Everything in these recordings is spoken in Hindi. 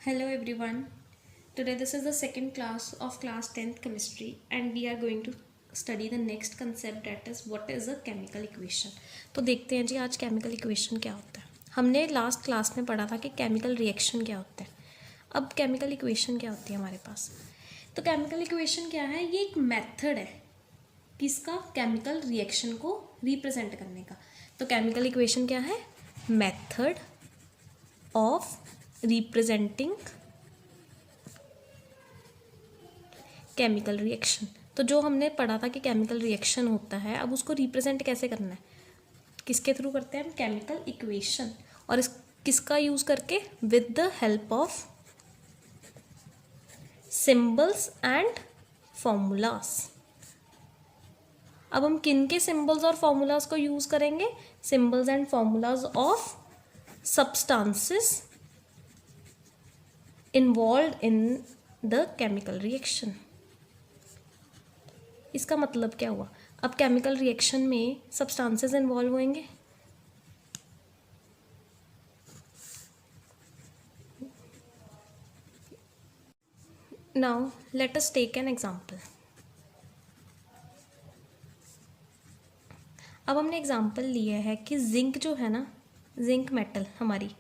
Hello everyone. Today this is the second class of class 10th chemistry and we are going to study the next concept, that is what is a chemical equation. तो देखते हैं जी आज chemical equation क्या होता है. हमने लास्ट क्लास में पढ़ा था कि chemical reaction क्या होता है. अब chemical equation क्या होती है हमारे पास. तो chemical equation क्या है, ये एक मेथड है किसका, केमिकल रिएक्शन को रिप्रेजेंट करने का. तो केमिकल इक्वेशन क्या है, method of representing chemical reaction. तो जो हमने पढ़ा था कि केमिकल रिएक्शन होता है, अब उसको रिप्रेजेंट कैसे करना है, किसके थ्रू करते हैं हम, केमिकल इक्वेशन. और इस किसका यूज करके, with the help of symbols and formulas. अब हम किन के सिंबल्स और फॉर्मूलाज को यूज करेंगे, symbols and formulas of substances involve in the chemical reaction. इसका मतलब क्या हुआ, अब केमिकल रिएक्शन में सब्सटेंसेस इन्वॉल्व होंगे. Now let us take an example. अब हमने एग्जांपल लिया है कि जिंक जो है ना, जिंक मेटल हमारी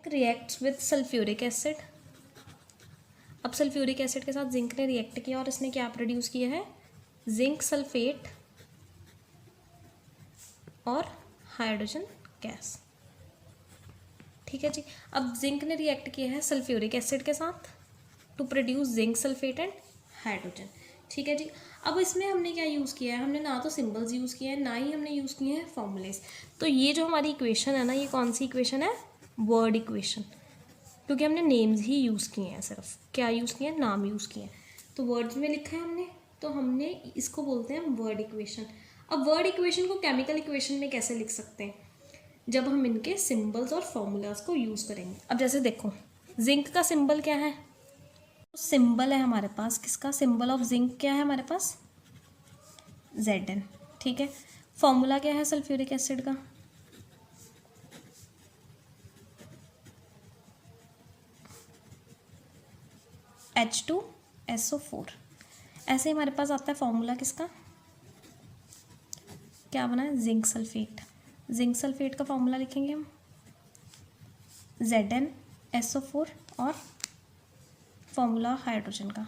रिएक्ट्स विद सल्फ्यूरिक एसिड. अब सल्फ्यूरिक एसिड के साथ जिंक ने रिएक्ट किया और इसने क्या प्रोड्यूस किया है, जिंक सल्फेट और हाइड्रोजन गैस. ठीक है जी. अब जिंक ने रिएक्ट किया है सल्फ्यूरिक एसिड के साथ to produce zinc sulphate and hydrogen. ठीक है जी. अब इसमें हमने क्या यूज़ किया है, हमने ना तो सिंबल्स यूज़ किए हैं, ना ही हमने यूज़ किए हैं फॉर्मूलेस. तो ये जो हमारी इक्वेशन है ना, ये कौन सी इक्वेशन है, वर्ड इक्वेशन, क्योंकि हमने नेम्स ही यूज़ किए हैं. सिर्फ क्या यूज़ किए हैं, नाम यूज़ किए हैं. तो वर्ड्स में लिखा है हमने, तो हमने इसको बोलते हैं वर्ड इक्वेशन. अब वर्ड इक्वेशन को केमिकल इक्वेशन में कैसे लिख सकते हैं, जब हम इनके सिंबल्स और फॉर्मूलाज को यूज़ करेंगे. अब जैसे देखो, जिंक का सिंबल क्या है, सिंबल है हमारे पास किसका, सिंबल ऑफ जिंक क्या है हमारे पास, Zn. ठीक है. फॉर्मूला क्या है सल्फ्यूरिक एसिड का, H2SO4. ऐसे हमारे पास आता है फॉर्मूला किसका, क्या बना है, जिंक सल्फेट. जिंक सल्फेट का फॉर्मूला लिखेंगे हम ZnSO4 और फॉर्मूला हाइड्रोजन का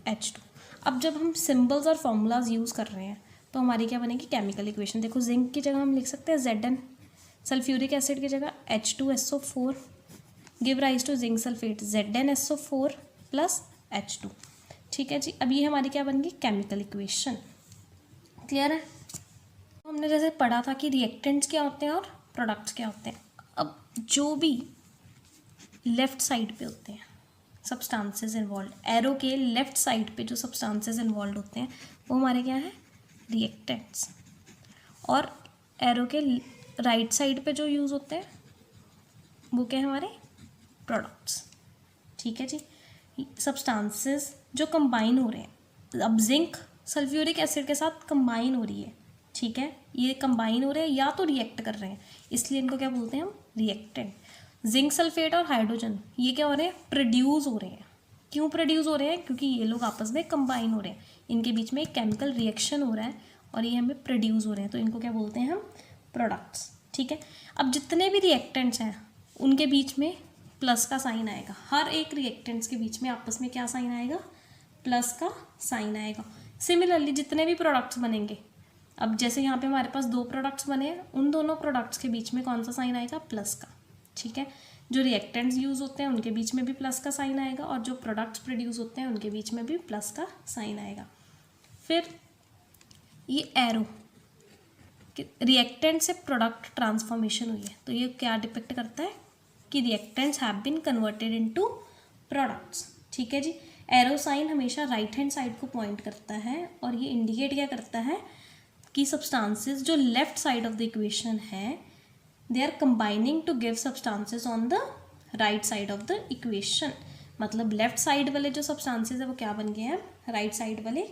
H2. अब जब हम सिंबल्स और फॉर्मूलाज यूज़ कर रहे हैं तो हमारी क्या बनेगी, केमिकल इक्वेशन. देखो, जिंक की जगह हम लिख सकते हैं Zn, सल्फ्यूरिक एसिड की जगह H2SO4 give rise to zinc sulphate ZnSO4 plus H2. ठीक है जी. अब ये हमारी क्या बन गई, केमिकल इक्वेशन. क्लियर है. हमने जैसे पढ़ा था कि रिएक्टेंट्स क्या होते हैं और प्रोडक्ट्स क्या होते हैं. अब जो भी लेफ्ट साइड पे होते हैं सब्सटेंसेस इन्वॉल्व, एरो के लेफ्ट साइड पे जो सब्सटेंसेस इन्वॉल्व होते हैं वो हमारे क्या है, रिएक्टेंट्स. और एरो के राइट साइड पे जो यूज़ होते हैं वो क्या है, हमारे प्रोडक्ट्स. ठीक है जी. सब्सटेंसेस जो कंबाइन हो रहे हैं, अब जिंक सल्फ्यूरिक एसिड के साथ कंबाइन हो रही है. ठीक है, ये कंबाइन हो रहे हैं या तो रिएक्ट कर रहे हैं, इसलिए इनको क्या बोलते हैं हम, रिएक्टेंट. जिंक सल्फेट और हाइड्रोजन ये क्या हो रहे हैं, प्रोड्यूस हो रहे हैं. क्यों प्रोड्यूस हो रहे हैं, क्योंकि ये लोग आपस में कंबाइन हो रहे हैं, इनके बीच में एक केमिकल रिएक्शन हो रहा है और ये हमें प्रोड्यूस हो रहे हैं, तो इनको क्या बोलते हैं हम, प्रोडक्ट्स. ठीक है. अब जितने भी रिएक्टेंट्स हैं उनके बीच में प्लस का साइन आएगा. हर एक रिएक्टेंट्स के बीच में आपस में क्या साइन आएगा, प्लस का साइन आएगा. सिमिलरली जितने भी प्रोडक्ट्स बनेंगे, अब जैसे यहाँ पे हमारे पास दो प्रोडक्ट्स बने हैं, उन दोनों प्रोडक्ट्स के बीच में कौन सा साइन आएगा, प्लस का. ठीक है. जो रिएक्टेंट्स यूज़ होते हैं उनके बीच में भी प्लस का साइन आएगा और जो प्रोडक्ट्स प्रोड्यूस होते हैं उनके बीच में भी प्लस का साइन आएगा. फिर ये एरो रिएक्टेंट से प्रोडक्ट ट्रांसफॉर्मेशन हुई है, तो ये क्या डिपिक्ट करता है कि reactants have been converted into products. ठीक है जी. एरो साइन हमेशा राइट हैंड साइड को पॉइंट करता है और ये इंडिकेट क्या करता है कि सब्सटेंसेस जो left side of the equation है they are combining to give substances on the right side of the equation. मतलब लेफ्ट साइड वाले जो सब्सटेंसेस है वो क्या बन गए हैं, राइट साइड वाले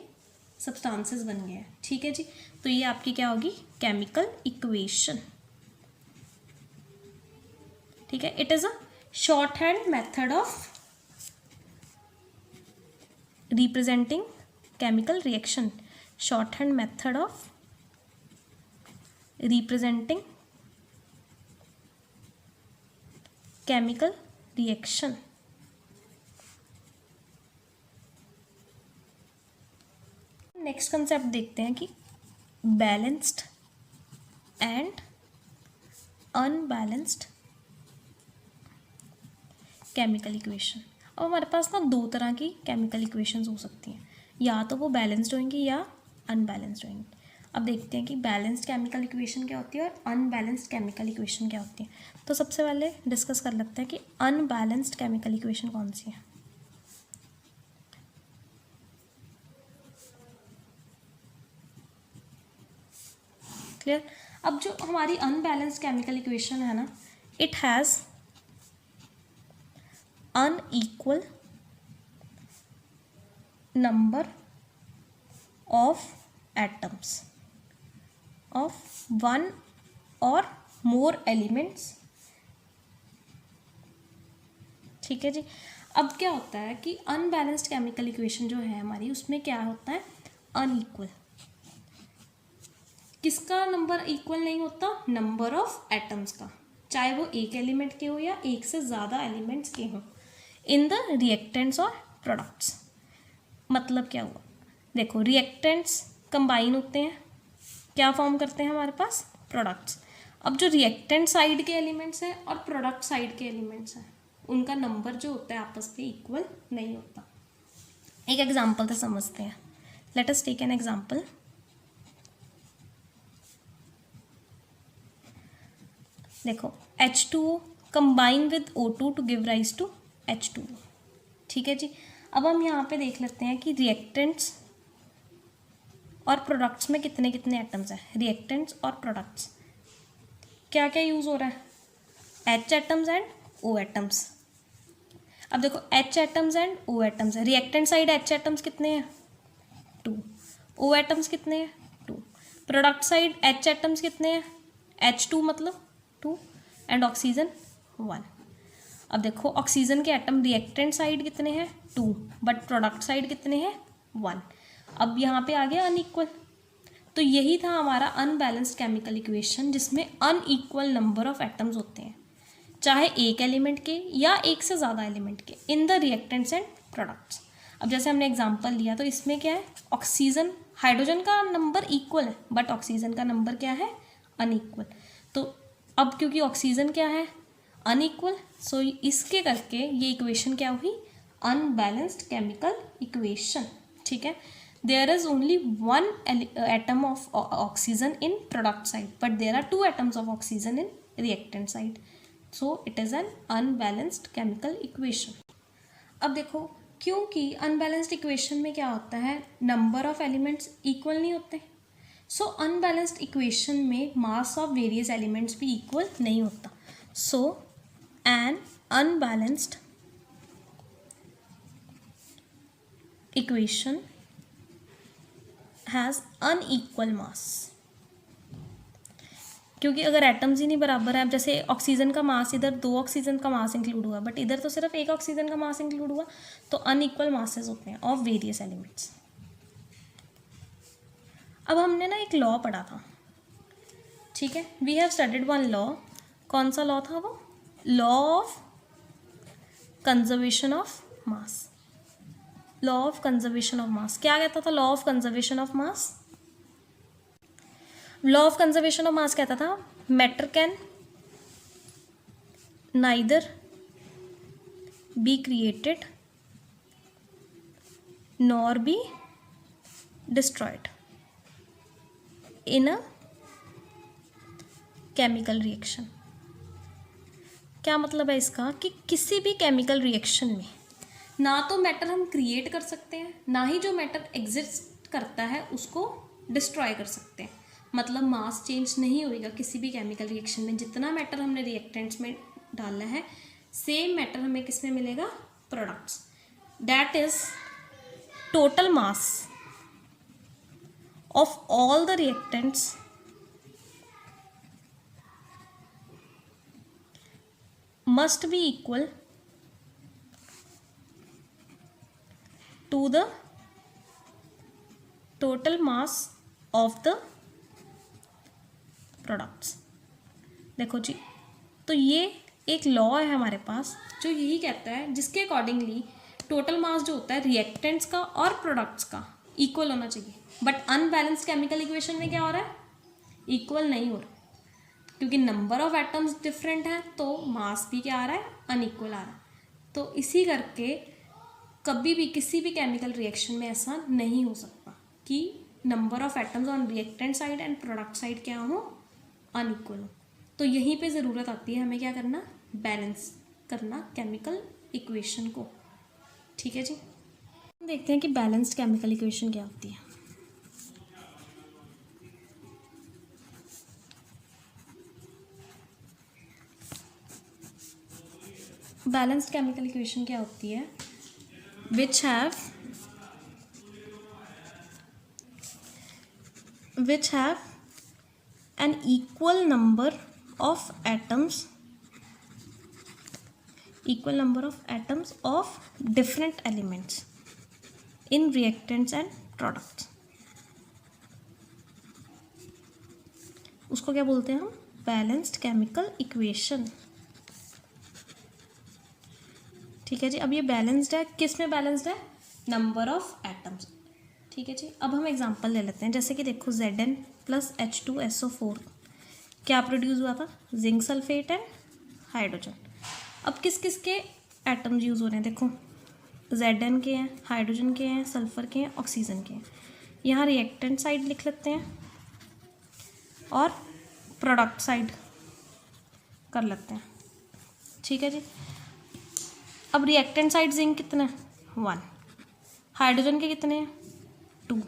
सब्सटेंसेस बन गए हैं, ठीक है जी। तो ये आपकी क्या होगी, केमिकल इक्वेशन, ठीक है। It is a short hand method of representing chemical reaction, short hand method of representing chemical reaction. Next concept देखते हैं कि balanced and unbalanced chemical equation. अब हमारे पास ना दो तरह की केमिकल इक्वेशंस हो सकती हैं, या तो वो बैलेंस्ड होंगी या अनबैलेंस्ड होंगी। अब देखते हैं कि बैलेंस्ड केमिकल इक्वेशन क्या होती है और अनबैलेंस्ड केमिकल इक्वेशन क्या होती है। तो सबसे पहले डिस्कस कर लेते हैं कि अनबैलेंस्ड केमिकल इक्वेशन कौन सी है। क्लियर। अब जो हमारी अनबैलेंस्ड केमिकल इक्वेशन है ना, it has unequal number of atoms of one और मोर एलिमेंट्स, ठीक है जी। अब क्या होता है कि अनबैलेंस्ड केमिकल इक्वेशन जो है हमारी, उसमें क्या होता है, अनइक्वल। किसका नंबर इक्वल नहीं होता, नंबर ऑफ एटम्स का, चाहे वो एक एलिमेंट के हो या एक से ज़्यादा एलिमेंट्स के हों, इन द रिएक्टेंट्स और प्रोडक्ट्स। मतलब क्या हुआ, देखो रिएक्टेंट्स कंबाइन होते हैं, क्या फॉर्म करते हैं हमारे पास, प्रोडक्ट्स। अब जो रिएक्टेंट साइड के एलिमेंट्स हैं और प्रोडक्ट साइड के एलिमेंट्स हैं, उनका नंबर जो होता है आपस में इक्वल नहीं होता। एक एग्जांपल से समझते हैं, let us take an example. देखो H2O combine with O2 to give rise to H2O, ठीक है जी। अब हम यहाँ पे देख लेते हैं कि रिएक्टेंट्स और प्रोडक्ट्स में कितने कितने एटम्स हैं। रिएक्टेंट्स और प्रोडक्ट्स क्या क्या यूज़ हो रहा है, H atoms and O atoms. अब देखो H atoms and O atoms है, रिएक्टेंट साइड H एटम्स कितने हैं, 2, O एटम्स कितने हैं, 2, प्रोडक्ट साइड H एटम्स कितने हैं, H2 मतलब 2 एंड ऑक्सीजन 1। अब देखो ऑक्सीजन के एटम रिएक्टेंट साइड कितने हैं, 2, बट प्रोडक्ट साइड कितने हैं, 1। अब यहाँ पे आ गया अनइक्वल। तो यही था हमारा अनबैलेंस्ड केमिकल इक्वेशन, जिसमें अनइक्वल नंबर ऑफ एटम्स होते हैं, चाहे एक एलिमेंट के या एक से ज़्यादा एलिमेंट के, in the reactants and products. अब जैसे हमने एग्जांपल लिया तो इसमें क्या है, ऑक्सीजन हाइड्रोजन का नंबर इक्वल है बट ऑक्सीजन का नंबर क्या है, अनइक्वल। तो अब क्योंकि ऑक्सीजन क्या है, अनइक्वल, सो इसके करके ये इक्वेशन क्या हुई, अनबैलेंस्ड केमिकल इक्वेशन, ठीक है। There is only one atom of oxygen in product side but there are 2 atoms of oxygen in reactant side, so it is an unbalanced chemical equation. अब देखो क्योंकि अनबैलेंस्ड इक्वेशन में क्या होता है, नंबर ऑफ एलिमेंट्स इक्वल नहीं होते, सो अनबैलेंस्ड इक्वेशन में मास ऑफ वेरियस एलिमेंट्स भी इक्वल नहीं होता। So an unbalanced equation has unequal mass, क्योंकि अगर एटम्स ही नहीं बराबर है, अब जैसे ऑक्सीजन का मास, इधर 2 ऑक्सीजन का मास इंक्लूड हुआ बट इधर तो सिर्फ 1 ऑक्सीजन का मास इंक्लूड हुआ, तो अनइक्वल मासेस होते हैं ऑफ वेरियस एलिमेंट्स। अब हमने ना एक लॉ पढ़ा था, ठीक है, we have studied one law. कौन सा लॉ था वो, law of conservation of mass. Law of conservation of mass क्या कहता था, law of conservation of mass, law of conservation of mass कहता था matter can neither be created nor be destroyed in a chemical reaction. क्या मतलब है इसका, कि किसी भी केमिकल रिएक्शन में ना तो मैटर हम क्रिएट कर सकते हैं, ना ही जो मैटर एग्जिस्ट करता है उसको डिस्ट्रॉय कर सकते हैं। मतलब मास चेंज नहीं होएगा किसी भी केमिकल रिएक्शन में, जितना मैटर हमने रिएक्टेंट्स में डाला है सेम मैटर हमें किस में मिलेगा, products. That is total mass of all the reactants must be equal to the total mass of the products। देखो जी, तो ये एक लॉ है हमारे पास जो यही कहता है, जिसके अकॉर्डिंगली टोटल मास जो होता है रिएक्टेंट्स का और प्रोडक्ट्स का इक्वल होना चाहिए। बट अनबैलेंस्ड केमिकल इक्वेशन में क्या हो रहा है, इक्वल नहीं हो रहा, क्योंकि नंबर ऑफ एटम्स डिफरेंट है तो मास भी क्या आ रहा है, अनइक्वल आ रहा है। तो इसी करके कभी भी किसी भी केमिकल रिएक्शन में ऐसा नहीं हो सकता कि number of atoms on reactant side and product side क्या हो, अनइक्वल हो। तो यहीं पे ज़रूरत आती है हमें क्या करना, बैलेंस करना केमिकल इक्वेशन को। ठीक है जी, देखते हैं कि बैलेंस्ड केमिकल इक्वेशन क्या होती है। बैलेंस्ड केमिकल इक्वेशन क्या होती है, which have an equal number of atoms of different elements in reactants and products। उसको क्या बोलते हैं हम, बैलेंस्ड केमिकल इक्वेशन। ठीक है जी, अब ये बैलेंस्ड है, किस में बैलेंस्ड है, नंबर ऑफ एटम्स। ठीक है जी, अब हम एग्जांपल ले लेते हैं, जैसे कि देखो Zn प्लस H2SO4 क्या प्रोड्यूस हुआ था, जिंक सल्फेट एंड हाइड्रोजन। अब किस किस के एटम्स यूज़ हो रहे हैं, देखो Zn के हैं, हाइड्रोजन के हैं, सल्फर के हैं, ऑक्सीजन के हैं। यहाँ रिएक्टेंट साइड लिख लेते हैं और प्रोडक्ट साइड कर लेते हैं। ठीक है जी, अब रिएक्टेंट साइड जिंक कितना है, 1, हाइड्रोजन के कितने हैं, 2,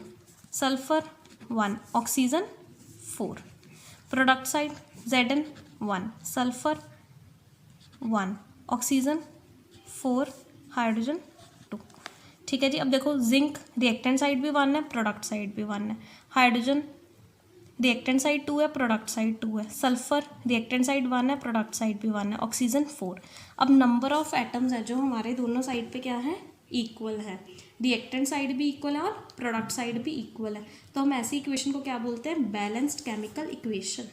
sulphur 1, oxygen 4, product side Zn 1, sulphur 1, oxygen 4, hydrogen 2। ठीक है जी, अब देखो जिंक रिएक्टेंट साइड भी 1 है, प्रोडक्ट साइड भी 1 है, हाइड्रोजन रिएक्टेंट साइड 2 है, प्रोडक्ट साइड 2 है, सल्फर रिएक्टेंट साइड 1 है, प्रोडक्ट साइड भी 1 है, ऑक्सीजन 4। अब नंबर ऑफ एटम्स है जो हमारे दोनों साइड पे क्या है, इक्वल है, रिएक्टेंट साइड भी इक्वल है और प्रोडक्ट साइड भी इक्वल है। तो हम ऐसी इक्वेशन को क्या बोलते हैं, बैलेंस्ड केमिकल इक्वेशन।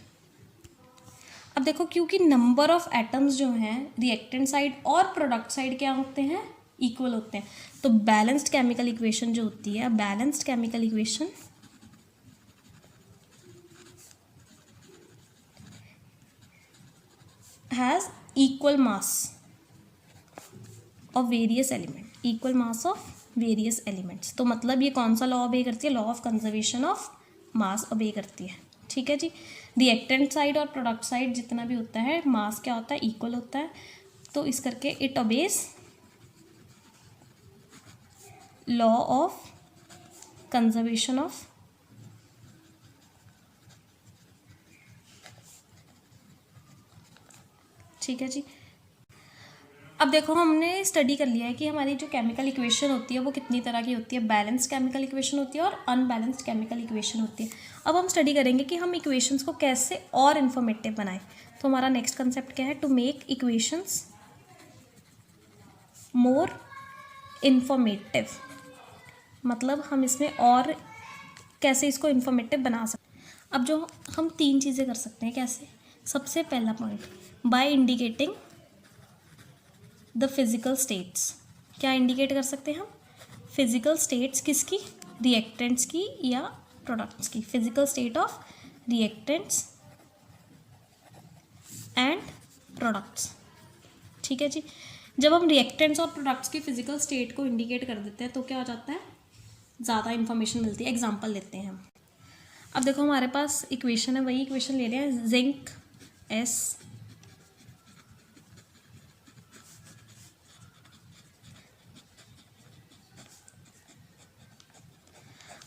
अब देखो क्योंकि नंबर ऑफ एटम्स जो हैं रिएक्टेंट साइड और प्रोडक्ट साइड क्या होते हैं, इक्वल होते हैं, तो बैलेंस्ड केमिकल इक्वेशन जो होती है, balanced chemical equation has equal mass of various elements। तो मतलब ये कौन सा लॉ ओबे करती है, law of conservation of mass obey करती है। ठीक है जी, रिएक्टेंट साइड और प्रोडक्ट साइड जितना भी होता है मास क्या होता है, इक्वल होता है। तो इस करके it obeys law of conservation of ठीक है जी, अब देखो हमने स्टडी कर लिया है कि हमारी जो केमिकल इक्वेशन होती है वो कितनी तरह की होती है, बैलेंस्ड केमिकल इक्वेशन होती है और अनबैलेंस्ड केमिकल इक्वेशन होती है। अब हम स्टडी करेंगे कि हम इक्वेशंस को कैसे और इन्फॉर्मेटिव बनाएं। तो हमारा नेक्स्ट कंसेप्ट क्या है, to make equations more informative, मतलब हम इसमें और कैसे इसको इन्फॉर्मेटिव बना सकते हैं। अब जो हम 3 चीज़ें कर सकते हैं, कैसे, सबसे पहला point, by indicating the physical states. क्या इंडिकेट कर सकते हैं हम, फिजिकल स्टेट्स किसकी, रिएक्टेंट्स की या प्रोडक्ट्स की, physical state of reactants and products. ठीक है जी, जब हम रिएक्टेंट्स और प्रोडक्ट्स की फिजिकल स्टेट को इंडिकेट कर देते हैं तो क्या हो जाता है, ज़्यादा इन्फॉर्मेशन मिलती है। एग्जांपल लेते हैं हम, अब देखो हमारे पास इक्वेशन है, वही इक्वेशन ले रहे हैं, जिंक S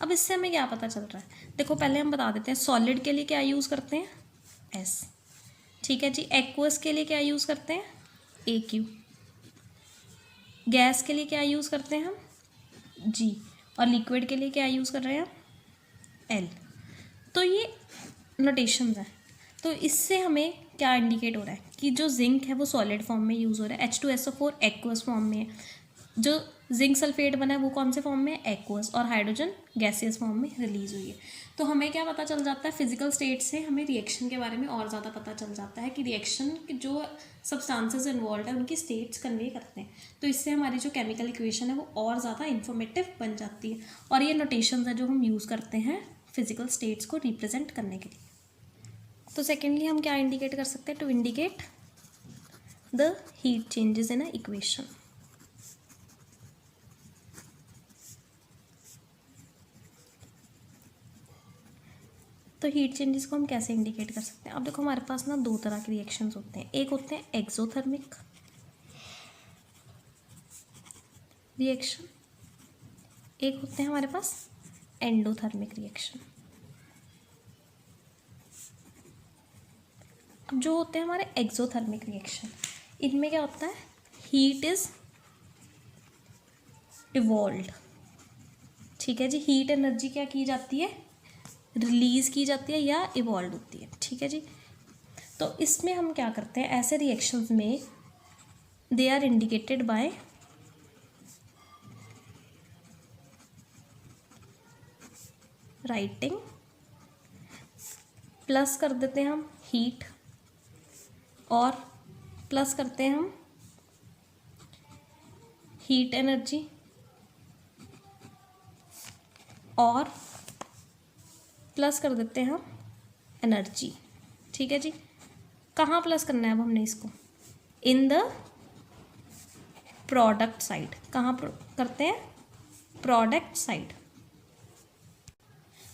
अब इससे हमें क्या पता चल रहा है, देखो पहले हम बता देते हैं, सॉलिड के लिए क्या यूज़ करते हैं, S। ठीक है जी, एक्वस के लिए क्या यूज़ करते हैं, AQ, गैस के लिए क्या यूज़ करते हैं हम, G, और लिक्विड के लिए क्या यूज़ कर रहे हैं, L। तो ये नोटेशंस हैं। तो इससे हमें क्या इंडिकेट हो रहा है कि जो जिंक है वो सॉलिड फॉर्म में यूज़ हो रहा है, H2SO4 एक्वस फॉर्म में है, जो जिंक सल्फेट बना है वो कौन से फॉर्म में है, एक्वस, और हाइड्रोजन गैसियस फॉर्म में रिलीज हुई है। तो हमें क्या पता चल जाता है, फिजिकल स्टेट से हमें रिएक्शन के बारे में और ज़्यादा पता चल जाता है कि रिएक्शन के जो सब्सटेंसेस इन्वॉल्व है उनकी स्टेट्स कन्वे करते हैं। तो इससे हमारी जो केमिकल इक्वेशन है वो और ज़्यादा इंफॉर्मेटिव बन जाती है। और ये नोटेशंस है जो हम यूज़ करते हैं फिजिकल स्टेट्स को रिप्रेजेंट करने के लिए। तो सेकेंडली हम क्या इंडिकेट कर सकते हैं, to indicate the heat changes in a equation. तो हीट चेंजेस को हम कैसे इंडिकेट कर सकते हैं। अब देखो हमारे पास ना दो तरह के रिएक्शंस होते हैं, एक होते हैं एक्सोथर्मिक रिएक्शन, एक होते हैं हमारे पास एंडोथर्मिक रिएक्शन। अब जो होते हैं हमारे एक्सोथर्मिक रिएक्शन, इनमें क्या होता है, हीट इज इवॉल्व्ड। ठीक है जी, हीट एनर्जी क्या की जाती है, रिलीज की जाती है या इवॉल्व होती है। ठीक है जी, तो इसमें हम क्या करते हैं, ऐसे रिएक्शंस में they are indicated by writing, plus कर देते हैं हम हीट और प्लस करते हैं हम हीट एनर्जी और प्लस कर देते हैं हम एनर्जी। ठीक है जी, कहाँ प्लस करना है अब हमने इसको, इन द प्रोडक्ट साइड। कहाँ करते हैं, प्रोडक्ट साइड।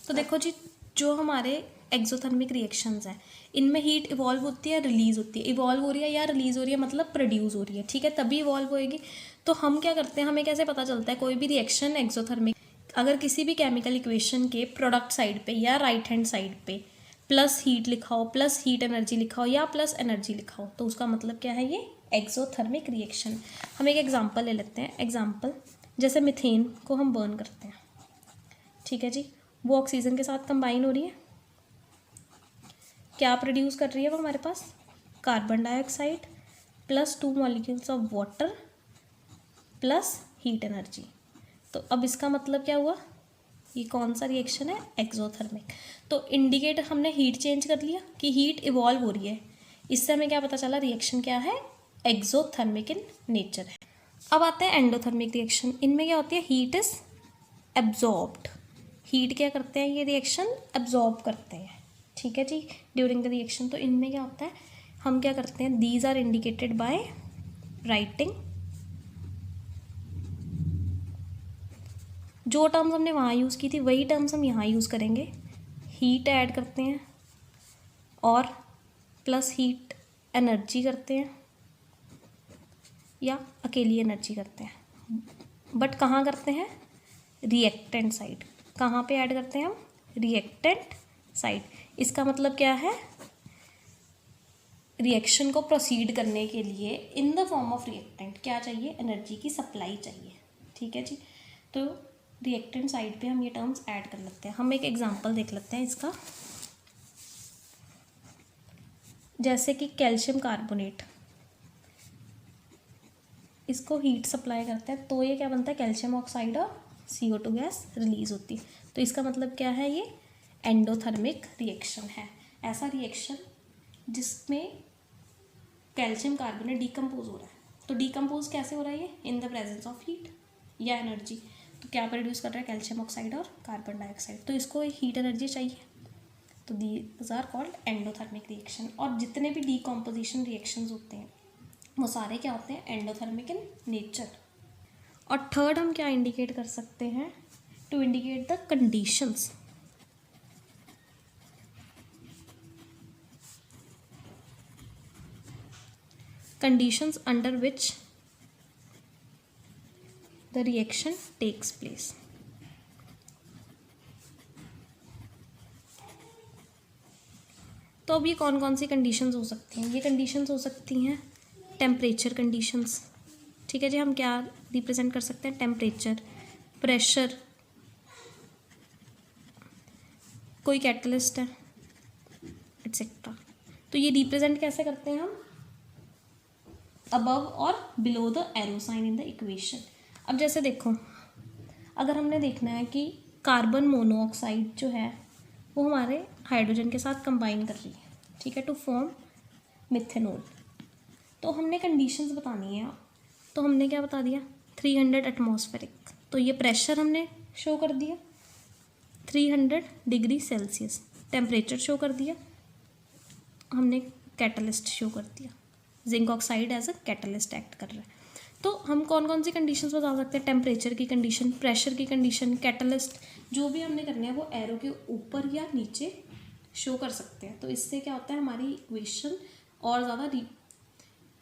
तो देखो जी, जो हमारे एक्सोथर्मिक रिएक्शंस हैं इनमें हीट इवॉल्व होती है, रिलीज होती है। इवॉल्व हो रही है या रिलीज हो रही है मतलब प्रोड्यूस हो रही है। ठीक है, तभी इवॉल्व होएगी। तो हम क्या करते हैं, हमें कैसे पता चलता है कोई भी रिएक्शन एक्सोथर्मिक, अगर किसी भी केमिकल इक्वेशन के प्रोडक्ट साइड पे या राइट हैंड साइड पे प्लस हीट लिखा हो, प्लस हीट एनर्जी लिखा हो या प्लस एनर्जी लिखा हो, तो उसका मतलब क्या है, ये एक्सोथर्मिक रिएक्शन। हम एक एग्जांपल ले लेते हैं। एग्जांपल जैसे मीथेन को हम बर्न करते हैं। ठीक है जी, वो ऑक्सीजन के साथ कंबाइन हो रही है, क्या प्रोड्यूस कर रही है वो हमारे पास, carbon dioxide plus 2 molecules of water plus heat energy. तो अब इसका मतलब क्या हुआ, ये कौन सा रिएक्शन है, एक्सोथर्मिक। तो इंडिकेट हमने हीट चेंज कर लिया कि हीट इवॉल्व हो रही है, इससे हमें क्या पता चला, रिएक्शन क्या है, एक्सोथर्मिक इन नेचर है। अब आते हैं एंडोथर्मिक रिएक्शन। इनमें क्या होती है, हीट इज एब्जॉर्ब्ड। हीट क्या करते हैं, ये रिएक्शन एब्जॉर्ब करते हैं। ठीक है जी, ड्यूरिंग द रिएक्शन। तो इनमें क्या होता है, हम क्या करते हैं, these are indicated by writing, जो टर्म्स हमने वहाँ यूज़ की थी वही टर्म्स हम यहाँ यूज़ करेंगे। हीट ऐड करते हैं और प्लस हीट एनर्जी करते हैं या अकेली एनर्जी करते हैं, बट कहाँ करते हैं, रिएक्टेंट साइड। कहाँ पे ऐड करते हैं हम, रिएक्टेंट साइड। इसका मतलब क्या है, रिएक्शन को प्रोसीड करने के लिए in the form of reactant क्या चाहिए, एनर्जी की सप्लाई चाहिए। ठीक है जी, तो रिएक्टेंट साइड पे हम ये टर्म्स ऐड कर लेते हैं। हम एक एग्जांपल देख लेते हैं इसका, जैसे कि कैल्शियम कार्बोनेट, इसको हीट सप्लाई करते हैं तो ये क्या बनता है, कैल्शियम ऑक्साइड और CO2 गैस रिलीज होती है। तो इसका मतलब क्या है, ये एंडोथर्मिक रिएक्शन है। ऐसा रिएक्शन जिसमें कैल्शियम कार्बोनेट डिकम्पोज हो रहा है। तो डिकम्पोज कैसे हो रहा है, ये in the presence of heat या एनर्जी। तो क्या प्रोड्यूस कर रहा है, कैल्शियम ऑक्साइड और कार्बन डाइऑक्साइड। तो इसको हीट एनर्जी चाहिए, तो these are called endothermic reaction. और जितने भी डीकम्पोजिशन रिएक्शंस होते हैं वो सारे क्या होते हैं, एंडोथर्मिक इन नेचर। और थर्ड हम क्या इंडिकेट कर सकते हैं, to indicate the conditions. Conditions under which the reaction takes place। तो अब ये कौन कौन सी कंडीशंस हो सकती हैं, ये कंडीशंस हो सकती हैं टेम्परेचर कंडीशंस। ठीक है जी, हम क्या रिप्रेजेंट कर सकते हैं, टेम्परेचर, प्रेशर, कोई कैटलिस्ट है एटसेट्रा। तो ये रिप्रेजेंट कैसे करते हैं हम, अबव और below the arrow sign in the equation. अब जैसे देखो, अगर हमने देखना है कि कार्बन मोनोऑक्साइड जो है वो हमारे हाइड्रोजन के साथ कंबाइन कर रही है, ठीक है, टू फॉर्म मिथेनॉल, तो हमने कंडीशंस बतानी है। तो हमने क्या बता दिया, 300 एटमॉस्फेरिक, तो ये प्रेशर हमने शो कर दिया, 300 डिग्री सेल्सियस टेम्परेचर शो कर दिया, हमने कैटलिस्ट शो कर दिया, zinc oxide as a catalyst act कर रहा है। तो हम कौन कौन सी कंडीशंस बता सकते हैं, टेम्परेचर की कंडीशन, प्रेशर की कंडीशन, कैटलिस्ट, जो भी हमने करने हैं वो एरो के ऊपर या नीचे शो कर सकते हैं। तो इससे क्या होता है, हमारी इक्वेशन और ज़्यादा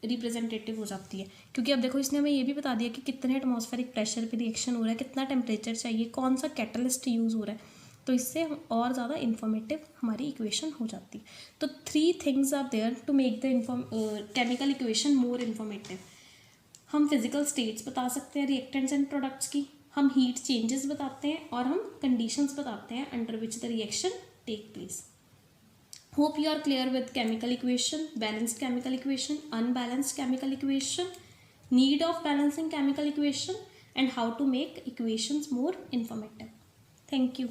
रिप्रेजेंटेटिव हो जाती है, क्योंकि अब देखो इसने हमें ये भी बता दिया कि कितने एटमॉस्फेरिक प्रेशर पे रिएक्शन हो रहा है, कितना टेम्परेचर चाहिए, कौन सा कैटलिस्ट यूज़ हो रहा है। तो इससे और ज़्यादा इन्फॉर्मेटिव हमारी इक्वेशन हो जाती है। तो 3 things are there to make the chemical equation more informative. हम फिजिकल स्टेट्स बता सकते हैं रिएक्टेंट्स एंड प्रोडक्ट्स की, हम हीट चेंजेस बताते हैं, और हम कंडीशंस बताते हैं under which the reaction take place. Hope you are clear with chemical equation, balanced chemical equation, unbalanced chemical equation, need of balancing chemical equation, and how to make equations more informative. Thank you.